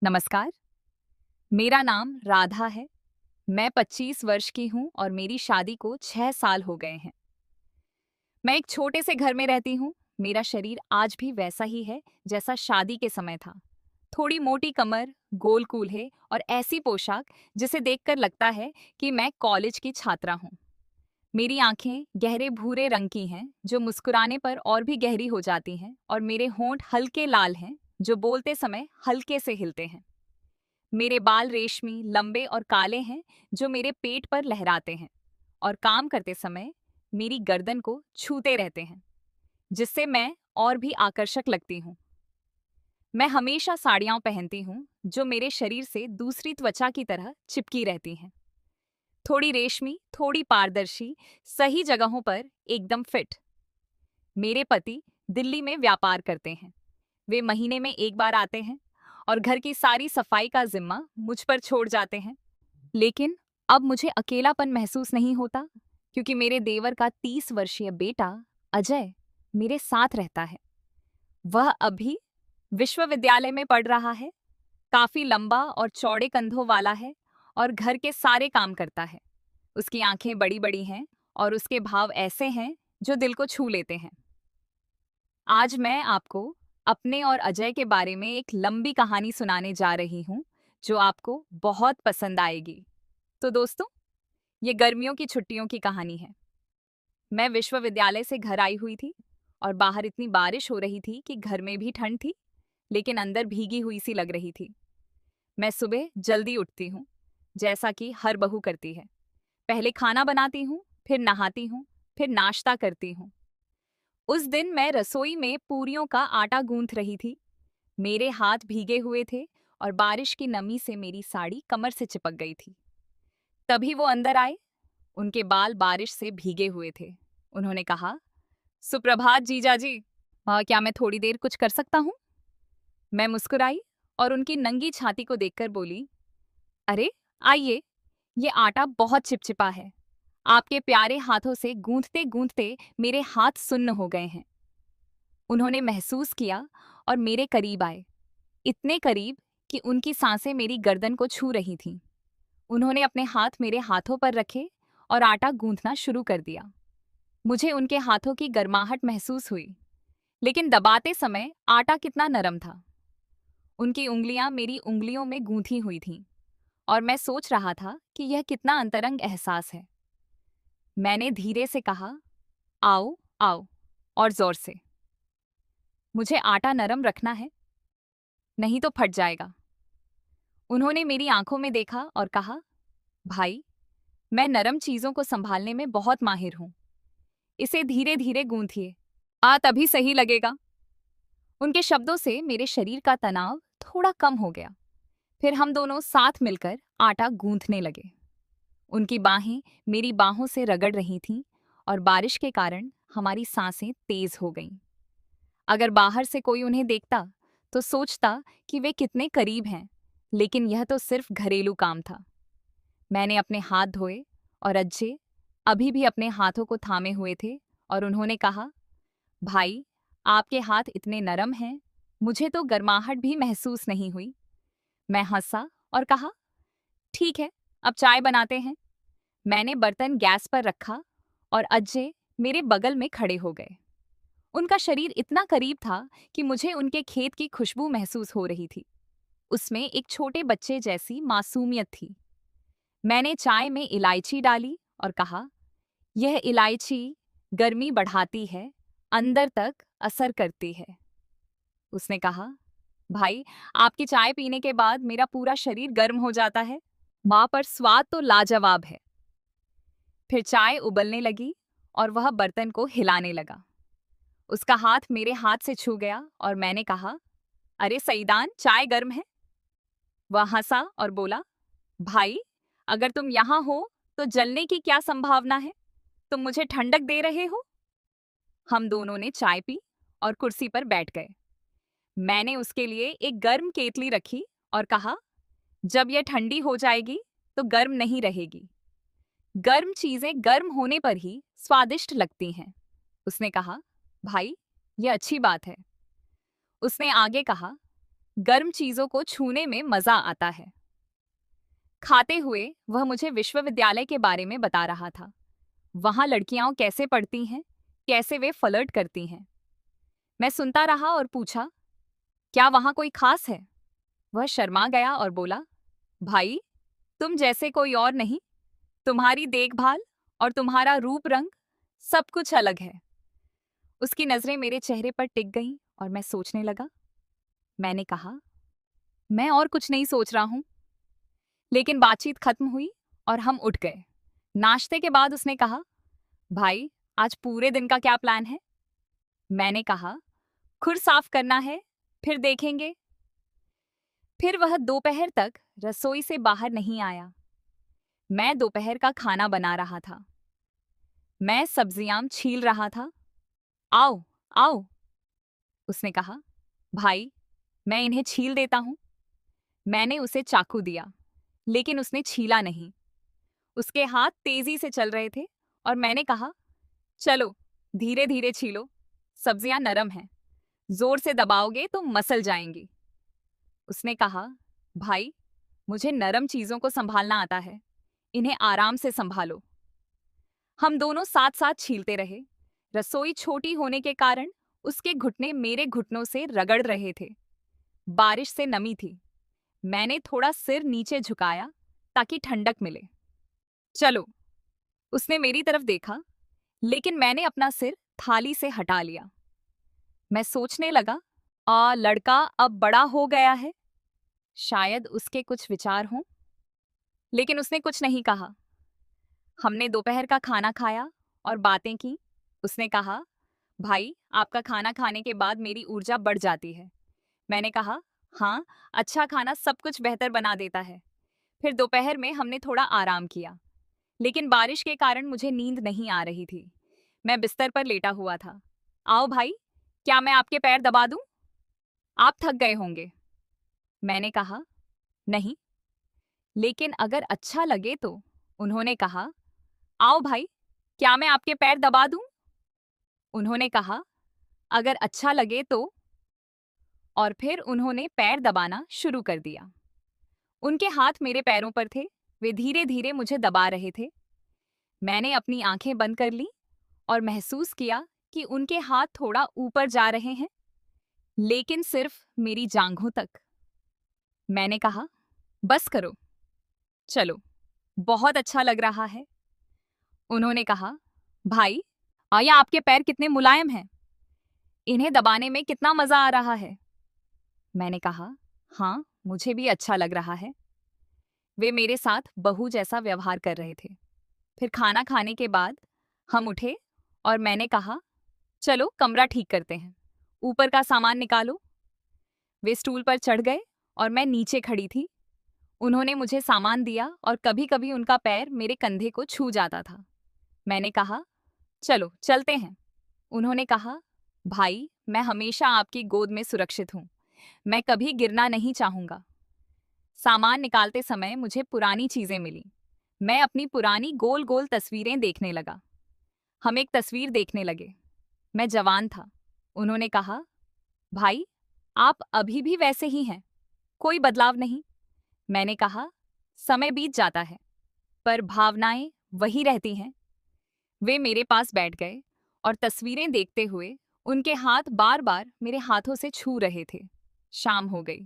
नमस्कार। मेरा नाम राधा है। मैं 25 वर्ष की हूँ और मेरी शादी को 6 साल हो गए हैं। मैं एक छोटे से घर में रहती हूँ। मेरा शरीर आज भी वैसा ही है जैसा शादी के समय था। थोड़ी मोटी कमर, गोल कूल्हे और ऐसी पोशाक जिसे देखकर लगता है कि मैं कॉलेज की छात्रा हूँ। मेरी आंखें गहरे भूरे रंग की हैं जो मुस्कुराने पर और भी गहरी हो जाती हैं और मेरे होंठ हल्के लाल हैं जो बोलते समय हल्के से हिलते हैं। मेरे बाल रेशमी, लंबे और काले हैं जो मेरे पेट पर लहराते हैं और काम करते समय मेरी गर्दन को छूते रहते हैं, जिससे मैं और भी आकर्षक लगती हूँ। मैं हमेशा साड़ियाँ पहनती हूँ जो मेरे शरीर से दूसरी त्वचा की तरह चिपकी रहती हैं। थोड़ी रेशमी, थोड़ी पारदर्शी, सही जगहों पर एकदम फिट। मेरे पति दिल्ली में व्यापार करते हैं। वे महीने में एक बार आते हैं और घर की सारी सफाई का जिम्मा मुझ पर छोड़ जाते हैं। लेकिन अब मुझे अकेलापन महसूस नहीं होता क्योंकि मेरे देवर का 30 वर्षीय बेटा अजय मेरे साथ रहता है। वह अभी विश्वविद्यालय में पढ़ रहा है, काफी लंबा और चौड़े कंधों वाला है और घर के सारे काम करता है। उसकी आंखें बड़ी बड़ी हैं और उसके भाव ऐसे हैं जो दिल को छू लेते हैं। आज मैं आपको अपने और अजय के बारे में एक लंबी कहानी सुनाने जा रही हूँ जो आपको बहुत पसंद आएगी। तो दोस्तों, ये गर्मियों की छुट्टियों की कहानी है। मैं विश्वविद्यालय से घर आई हुई थी और बाहर इतनी बारिश हो रही थी कि घर में भी ठंड थी, लेकिन अंदर भीगी हुई सी लग रही थी। मैं सुबह जल्दी उठती हूँ, जैसा कि हर बहू करती है। पहले खाना बनाती हूँ, फिर नहाती हूँ, फिर नाश्ता करती हूँ। उस दिन मैं रसोई में पूरियों का आटा गूंथ रही थी। मेरे हाथ भीगे हुए थे और बारिश की नमी से मेरी साड़ी कमर से चिपक गई थी। तभी वो अंदर आए। उनके बाल बारिश से भीगे हुए थे। उन्होंने कहा, सुप्रभात जीजा जी। क्या मैं थोड़ी देर कुछ कर सकता हूँ? मैं मुस्कुराई और उनकी नंगी छाती को देखकर बोली, अरे आइए, ये आटा बहुत चिपचिपा है। आपके प्यारे हाथों से गूंथते गूंथते मेरे हाथ सुन्न हो गए हैं। उन्होंने महसूस किया और मेरे करीब आए, इतने करीब कि उनकी सांसें मेरी गर्दन को छू रही थीं। उन्होंने अपने हाथ मेरे हाथों पर रखे और आटा गूंथना शुरू कर दिया। मुझे उनके हाथों की गर्माहट महसूस हुई, लेकिन दबाते समय आटा कितना नरम था। उनकी उंगलियां मेरी उंगलियों में गूंथी हुई थीं और मैं सोच रहा था कि यह कितना अंतरंग एहसास है। मैंने धीरे से कहा, आओ आओ, और जोर से। मुझे आटा नरम रखना है, नहीं तो फट जाएगा। उन्होंने मेरी आंखों में देखा और कहा, भाई, मैं नरम चीजों को संभालने में बहुत माहिर हूं। इसे धीरे धीरे गूंथिए, तभी सही लगेगा। उनके शब्दों से मेरे शरीर का तनाव थोड़ा कम हो गया। फिर हम दोनों साथ मिलकर आटा गूंथने लगे। उनकी बाहें मेरी बाहों से रगड़ रही थीं और बारिश के कारण हमारी सांसें तेज हो गईं। अगर बाहर से कोई उन्हें देखता तो सोचता कि वे कितने करीब हैं, लेकिन यह तो सिर्फ घरेलू काम था। मैंने अपने हाथ धोए और अज्जे अभी भी अपने हाथों को थामे हुए थे और उन्होंने कहा, भाई, आपके हाथ इतने नरम हैं, मुझे तो गर्माहट भी महसूस नहीं हुई। मैं हंसा और कहा, ठीक है, अब चाय बनाते हैं। मैंने बर्तन गैस पर रखा और अज्जे मेरे बगल में खड़े हो गए। उनका शरीर इतना करीब था कि मुझे उनके खेत की खुशबू महसूस हो रही थी। उसमें एक छोटे बच्चे जैसी मासूमियत थी। मैंने चाय में इलायची डाली और कहा, यह इलायची गर्मी बढ़ाती है, अंदर तक असर करती है। उसने कहा, भाई, आपकी चाय पीने के बाद मेरा पूरा शरीर गर्म हो जाता है। माँ, पर स्वाद तो लाजवाब है। फिर चाय उबलने लगी और वह बर्तन को हिलाने लगा। उसका हाथ मेरे हाथ से छू गया और मैंने कहा, अरे सईदान, चाय गर्म है। वह हंसा और बोला, भाई, अगर तुम यहाँ हो तो जलने की क्या संभावना है? तुम मुझे ठंडक दे रहे हो। हम दोनों ने चाय पी और कुर्सी पर बैठ गए। मैंने उसके लिए एक गर्म केतली रखी और कहा, जब यह ठंडी हो जाएगी तो गर्म नहीं रहेगी। गर्म चीजें गर्म होने पर ही स्वादिष्ट लगती हैं। उसने कहा, भाई, यह अच्छी बात है। उसने आगे कहा, गर्म चीजों को छूने में मजा आता है। खाते हुए वह मुझे विश्वविद्यालय के बारे में बता रहा था। वहां लड़कियां कैसे पढ़ती हैं, कैसे वे फ्लर्ट करती हैं। मैं सुनता रहा और पूछा, क्या वहां कोई खास है? वह शर्मा गया और बोला, भाई, तुम जैसे कोई और नहीं। तुम्हारी देखभाल और तुम्हारा रूप रंग सब कुछ अलग है। उसकी नजरें मेरे चेहरे पर टिक गईं और मैं सोचने लगा। मैंने कहा, मैं और कुछ नहीं सोच रहा हूं। लेकिन बातचीत खत्म हुई और हम उठ गए। नाश्ते के बाद उसने कहा, भाई, आज पूरे दिन का क्या प्लान है? मैंने कहा, खुर साफ करना है, फिर देखेंगे। फिर वह दोपहर तक रसोई से बाहर नहीं आया। मैं दोपहर का खाना बना रहा था। मैं सब्जियां छील रहा था। आओ, आओ, उसने कहा। भाई, मैं इन्हें छील देता हूं। मैंने उसे चाकू दिया, लेकिन उसने छीला नहीं। उसके हाथ तेजी से चल रहे थे और मैंने कहा, चलो, धीरे धीरे छीलो। सब्जियां नरम हैं, जोर से दबाओगे तो मसल जाएंगी। उसने कहा, भाई, मुझे नरम चीजों को संभालना आता है। इन्हें आराम से संभालो। हम दोनों साथ साथ छीलते रहे। रसोई छोटी होने के कारण उसके घुटने मेरे घुटनों से रगड़ रहे थे। बारिश से नमी थी। मैंने थोड़ा सिर नीचे झुकाया ताकि ठंडक मिले। चलो, उसने मेरी तरफ देखा, लेकिन मैंने अपना सिर थाली से हटा लिया। मैं सोचने लगा, लड़का अब बड़ा हो गया है। शायद उसके कुछ विचार हों। लेकिन उसने कुछ नहीं कहा। हमने दोपहर का खाना खाया और बातें की। उसने कहा, भाई, आपका खाना खाने के बाद मेरी ऊर्जा बढ़ जाती है। मैंने कहा, हाँ, अच्छा खाना सब कुछ बेहतर बना देता है। फिर दोपहर में हमने थोड़ा आराम किया, लेकिन बारिश के कारण मुझे नींद नहीं आ रही थी। मैं बिस्तर पर लेटा हुआ था। आओ भाई, क्या मैं आपके पैर दबा दूं? आप थक गए होंगे। मैंने कहा, नहीं, लेकिन अगर अच्छा लगे तो। उन्होंने कहा, आओ भाई, क्या मैं आपके पैर दबा दूं? उन्होंने कहा, अगर अच्छा लगे तो। और फिर उन्होंने पैर दबाना शुरू कर दिया। उनके हाथ मेरे पैरों पर थे। वे धीरे धीरे मुझे दबा रहे थे। मैंने अपनी आंखें बंद कर ली और महसूस किया कि उनके हाथ थोड़ा ऊपर जा रहे हैं, लेकिन सिर्फ मेरी जांघों तक। मैंने कहा, बस करो, चलो, बहुत अच्छा लग रहा है। उन्होंने कहा, भाई, आया, आपके पैर कितने मुलायम हैं। इन्हें दबाने में कितना मजा आ रहा है। मैंने कहा, हाँ, मुझे भी अच्छा लग रहा है। वे मेरे साथ बहू जैसा व्यवहार कर रहे थे। फिर खाना खाने के बाद हम उठे और मैंने कहा, चलो कमरा ठीक करते हैं। ऊपर का सामान निकालो। वे स्टूल पर चढ़ गए और मैं नीचे खड़ी थी। उन्होंने मुझे सामान दिया और कभी कभी उनका पैर मेरे कंधे को छू जाता था। मैंने कहा, चलो चलते हैं। उन्होंने कहा, भाई, मैं हमेशा आपकी गोद में सुरक्षित हूं। मैं कभी गिरना नहीं चाहूंगा। सामान निकालते समय मुझे पुरानी चीजें मिली। मैं अपनी पुरानी गोल गोल तस्वीरें देखने लगा। हम एक तस्वीर देखने लगे। मैं जवान था। उन्होंने कहा, भाई, आप अभी भी वैसे ही हैं, कोई बदलाव नहीं। मैंने कहा, समय बीत जाता है, पर भावनाएं वही रहती हैं। वे मेरे पास बैठ गए और तस्वीरें देखते हुए उनके हाथ बार बार मेरे हाथों से छू रहे थे। शाम हो गई।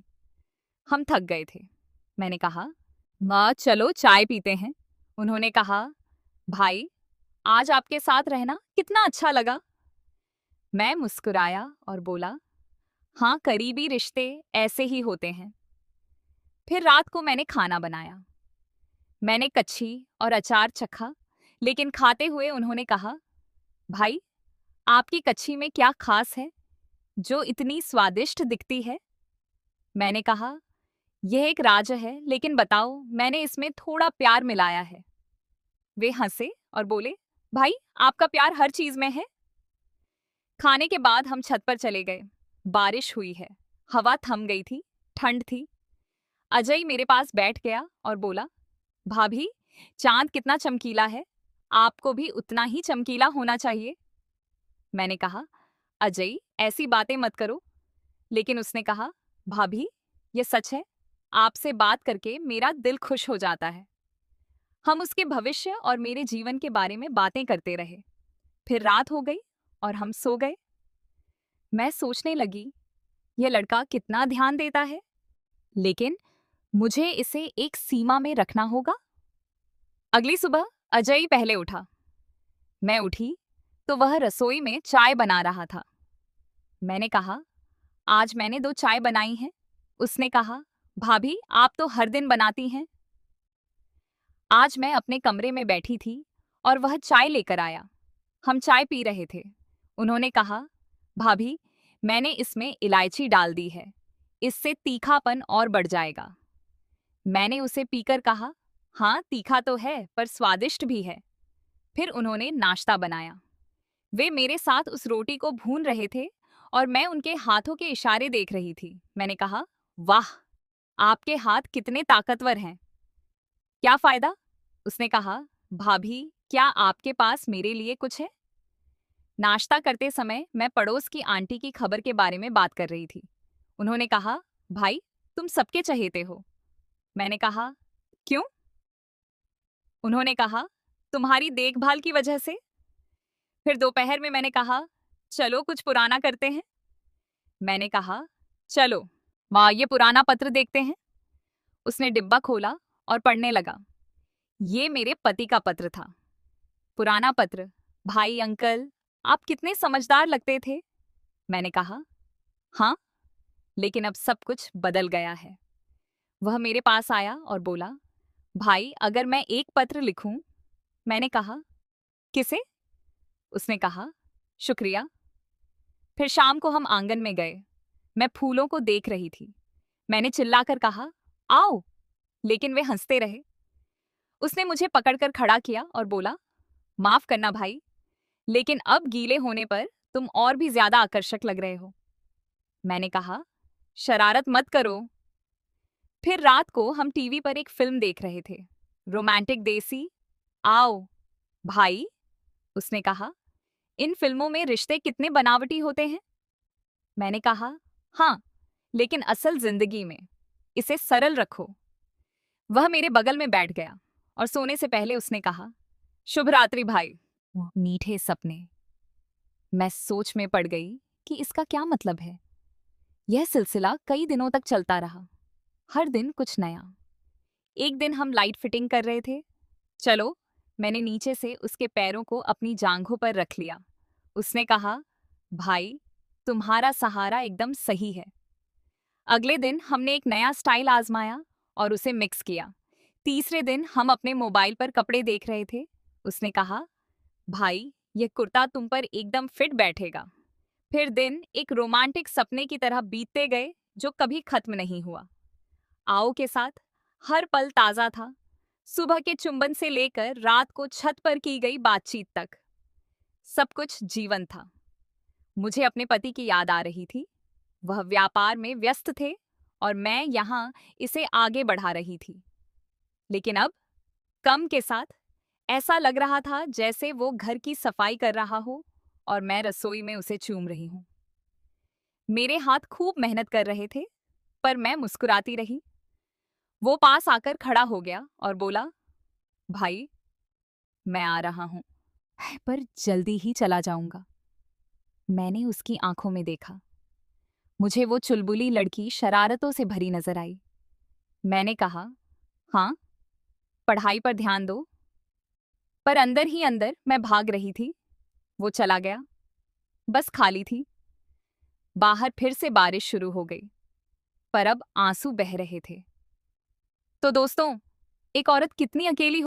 हम थक गए थे। मैंने कहा, माँ, चलो चाय पीते हैं। उन्होंने कहा, भाई, आज आपके साथ रहना कितना अच्छा लगा। मैं मुस्कुराया और बोला, हाँ, करीबी रिश्ते ऐसे ही होते हैं। फिर रात को मैंने खाना बनाया। मैंने कच्छी और अचार चखा, लेकिन खाते हुए उन्होंने कहा, भाई, आपकी कच्छी में क्या खास है जो इतनी स्वादिष्ट दिखती है? मैंने कहा, यह एक राज है, लेकिन बताओ, मैंने इसमें थोड़ा प्यार मिलाया है। वे हंसे और बोले, भाई, आपका प्यार हर चीज में है। खाने के बाद हम छत पर चले गए। बारिश हुई है। हवा थम गई थी। ठंड थी। अजय मेरे पास बैठ गया और बोला, भाभी, चांद कितना चमकीला है। आपको भी उतना ही चमकीला होना चाहिए। मैंने कहा, अजय, ऐसी बातें मत करो। लेकिन उसने कहा, भाभी, ये सच है, आपसे बात करके मेरा दिल खुश हो जाता है। हम उसके भविष्य और मेरे जीवन के बारे में बातें करते रहे। फिर रात हो गई और हम सो गए। मैं सोचने लगी, यह लड़का कितना ध्यान देता है, लेकिन मुझे इसे एक सीमा में रखना होगा। अगली सुबह अजय पहले उठा। मैं उठी तो वह रसोई में चाय बना रहा था। मैंने कहा, आज मैंने 2 चाय बनाई हैं। उसने कहा, भाभी आप तो हर दिन बनाती हैं। आज मैं अपने कमरे में बैठी थी और वह चाय लेकर आया। हम चाय पी रहे थे। उन्होंने कहा, भाभी मैंने इसमें इलायची डाल दी है, इससे तीखापन और बढ़ जाएगा। मैंने उसे पीकर कहा, हाँ तीखा तो है पर स्वादिष्ट भी है। फिर उन्होंने नाश्ता बनाया। वे मेरे साथ उस रोटी को भून रहे थे और मैं उनके हाथों के इशारे देख रही थी। मैंने कहा, वाह, आपके हाथ कितने ताकतवर हैं। क्या फायदा? उसने कहा, भाभी क्या आपके पास मेरे लिए कुछ है? नाश्ता करते समय मैं पड़ोस की आंटी की खबर के बारे में बात कर रही थी। उन्होंने कहा, भाई तुम सबके चहेते हो। मैंने कहा, क्यों? उन्होंने कहा, तुम्हारी देखभाल की वजह से। फिर दोपहर में मैंने कहा, चलो कुछ पुराना करते हैं। मैंने कहा, चलो माँ ये पुराना पत्र देखते हैं। उसने डिब्बा खोला और पढ़ने लगा। ये मेरे पति का पत्र था। पुराना पत्र। भाई अंकल, आप कितने समझदार लगते थे। मैंने कहा, हाँ, लेकिन अब सब कुछ बदल गया है। वह मेरे पास आया और बोला, भाई अगर मैं एक पत्र लिखूं। मैंने कहा, किसे? उसने कहा, शुक्रिया। फिर शाम को हम आंगन में गए। मैं फूलों को देख रही थी। मैंने चिल्लाकर कहा, आओ, लेकिन वे हंसते रहे। उसने मुझे पकड़कर खड़ा किया और बोला, माफ करना भाई, लेकिन अब गीले होने पर तुम और भी ज्यादा आकर्षक लग रहे हो। मैंने कहा, शरारत मत करो। फिर रात को हम टीवी पर एक फिल्म देख रहे थे, रोमांटिक देसी। आओ भाई, उसने कहा, इन फिल्मों में रिश्ते कितने बनावटी होते हैं। मैंने कहा, हाँ, लेकिन असल जिंदगी में इसे सरल रखो। वह मेरे बगल में बैठ गया और सोने से पहले उसने कहा, शुभ रात्रि भाई। मीठे सपने। मैं सोच में पड़ गई कि इसका क्या मतलब है। यह सिलसिला कई दिनों तक चलता रहा, हर दिन कुछ नया। एक दिन हम लाइट फिटिंग कर रहे थे। चलो, मैंने नीचे से उसके पैरों को अपनी जांघों पर रख लिया। उसने कहा, भाई तुम्हारा सहारा एकदम सही है। अगले दिन हमने एक नया स्टाइल आजमाया और उसे मिक्स किया। तीसरे दिन हम अपने मोबाइल पर कपड़े देख रहे थे। उसने कहा, भाई यह कुर्ता तुम पर एकदम फिट बैठेगा। फिर दिन एक रोमांटिक सपने की तरह बीतते गए जो कभी खत्म नहीं हुआ। आओ के साथ हर पल ताजा था, सुबह के चुंबन से लेकर रात को छत पर की गई बातचीत तक। सब कुछ जीवन था। मुझे अपने पति की याद आ रही थी। वह व्यापार में व्यस्त थे और मैं यहाँ इसे आगे बढ़ा रही थी। लेकिन अब कम के साथ ऐसा लग रहा था जैसे वो घर की सफाई कर रहा हो और मैं रसोई में उसे चूम रही हूँ। मेरे हाथ खूब मेहनत कर रहे थे, पर मैं मुस्कुराती रही। वो पास आकर खड़ा हो गया और बोला, भाई मैं आ रहा हूँ, पर जल्दी ही चला जाऊंगा। मैंने उसकी आंखों में देखा। मुझे वो चुलबुली लड़की शरारतों से भरी नजर आई। मैंने कहा, हाँ, पढ़ाई पर ध्यान दो। पर अंदर ही अंदर मैं भाग रही थी। वो चला गया, बस खाली थी। बाहर फिर से बारिश शुरू हो गई, पर अब आंसू बह रहे थे। तो दोस्तों, एक औरत कितनी अकेली